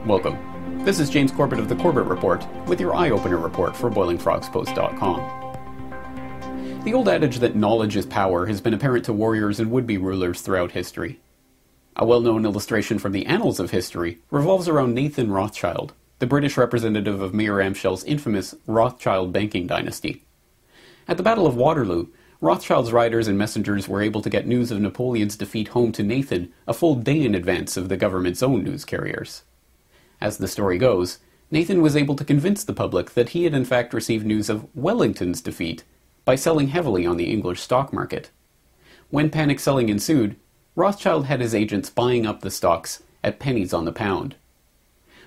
Welcome. This is James Corbett of the Corbett Report with your eye-opener report for BoilingFrogsPost.com. The old adage that knowledge is power has been apparent to warriors and would-be rulers throughout history. A well-known illustration from the annals of history revolves around Nathan Rothschild, the British representative of Mayer Amschel's infamous Rothschild banking dynasty. At the Battle of Waterloo, Rothschild's riders and messengers were able to get news of Napoleon's defeat home to Nathan a full day in advance of the government's own news carriers. As the story goes, Nathan was able to convince the public that he had in fact received news of Wellington's defeat by selling heavily on the English stock market. When panic selling ensued, Rothschild had his agents buying up the stocks at pennies on the pound.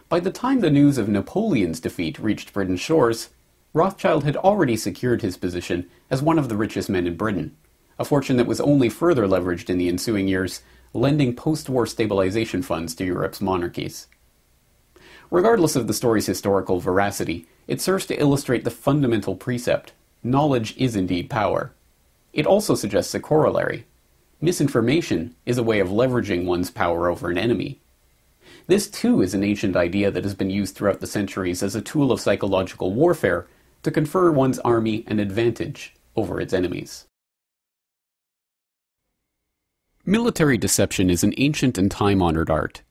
By the time the news of Napoleon's defeat reached Britain's shores, Rothschild had already secured his position as one of the richest men in Britain, a fortune that was only further leveraged in the ensuing years, lending post-war stabilization funds to Europe's monarchies. Regardless of the story's historical veracity, it serves to illustrate the fundamental precept: knowledge is indeed power. It also suggests a corollary: misinformation is a way of leveraging one's power over an enemy. This too is an ancient idea that has been used throughout the centuries as a tool of psychological warfare to confer one's army an advantage over its enemies. Military deception is an ancient and time-honored art.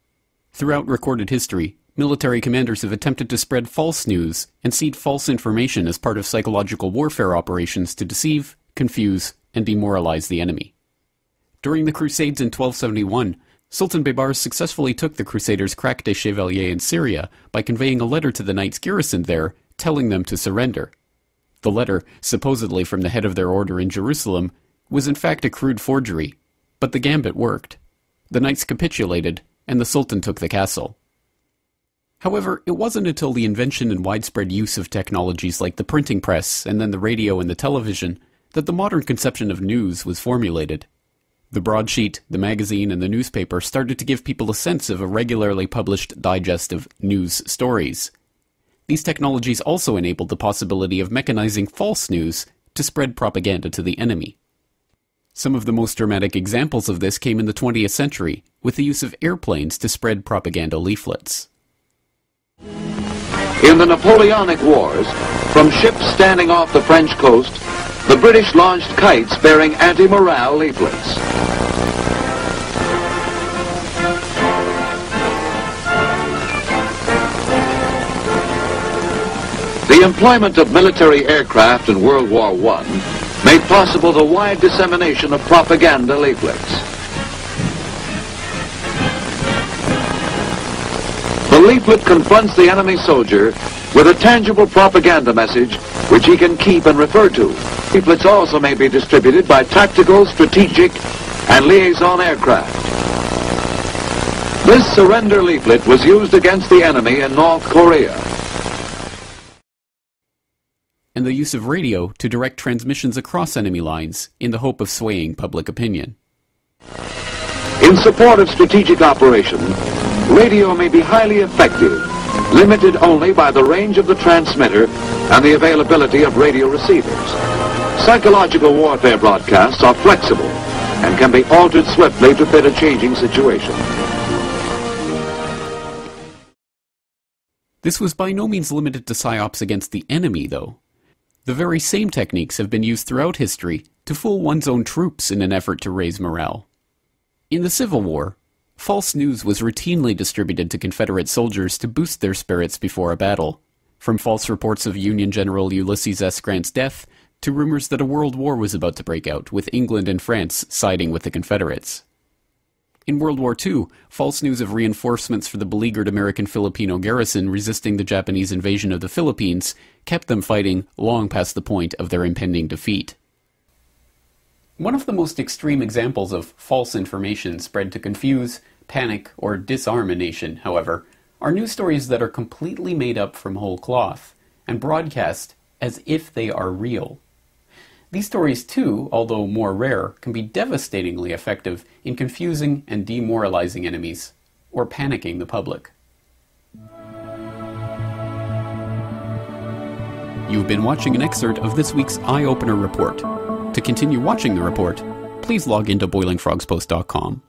Throughout recorded history, military commanders have attempted to spread false news and seed false information as part of psychological warfare operations to deceive, confuse, and demoralize the enemy. During the Crusades in 1271, Sultan Baybars successfully took the Crusaders' crack des Chevaliers in Syria by conveying a letter to the knights garrisoned there, telling them to surrender. The letter, supposedly from the head of their order in Jerusalem, was in fact a crude forgery, but the gambit worked. The knights capitulated, and the Sultan took the castle. However, it wasn't until the invention and widespread use of technologies like the printing press and then the radio and the television that the modern conception of news was formulated. The broadsheet, the magazine, and the newspaper started to give people a sense of a regularly published digest of news stories. These technologies also enabled the possibility of mechanizing false news to spread propaganda to the enemy. Some of the most dramatic examples of this came in the 20th century, with the use of airplanes to spread propaganda leaflets. In the Napoleonic Wars, from ships standing off the French coast, the British launched kites bearing anti-morale leaflets. The employment of military aircraft in World War I made possible the wide dissemination of propaganda leaflets. The leaflet confronts the enemy soldier with a tangible propaganda message which he can keep and refer to. Leaflets also may be distributed by tactical, strategic, and liaison aircraft. This surrender leaflet was used against the enemy in North Korea. And the use of radio to direct transmissions across enemy lines in the hope of swaying public opinion. In support of strategic operation, radio may be highly effective, limited only by the range of the transmitter and the availability of radio receivers. Psychological warfare broadcasts are flexible and can be altered swiftly to fit a changing situation. This was by no means limited to psyops against the enemy, though. The very same techniques have been used throughout history to fool one's own troops in an effort to raise morale. In the Civil War, false news was routinely distributed to Confederate soldiers to boost their spirits before a battle, from false reports of Union General Ulysses S. Grant's death to rumors that a world war was about to break out, with England and France siding with the Confederates. In World War II, false news of reinforcements for the beleaguered American Filipino garrison resisting the Japanese invasion of the Philippines kept them fighting long past the point of their impending defeat. One of the most extreme examples of false information spread to confuse, panic, or disarm a nation, however, are news stories that are completely made up from whole cloth and broadcast as if they are real. These stories too, although more rare, can be devastatingly effective in confusing and demoralizing enemies, or panicking the public. You've been watching an excerpt of this week's Eye Opener Report. To continue watching the report, please log into BoilingFrogsPost.com.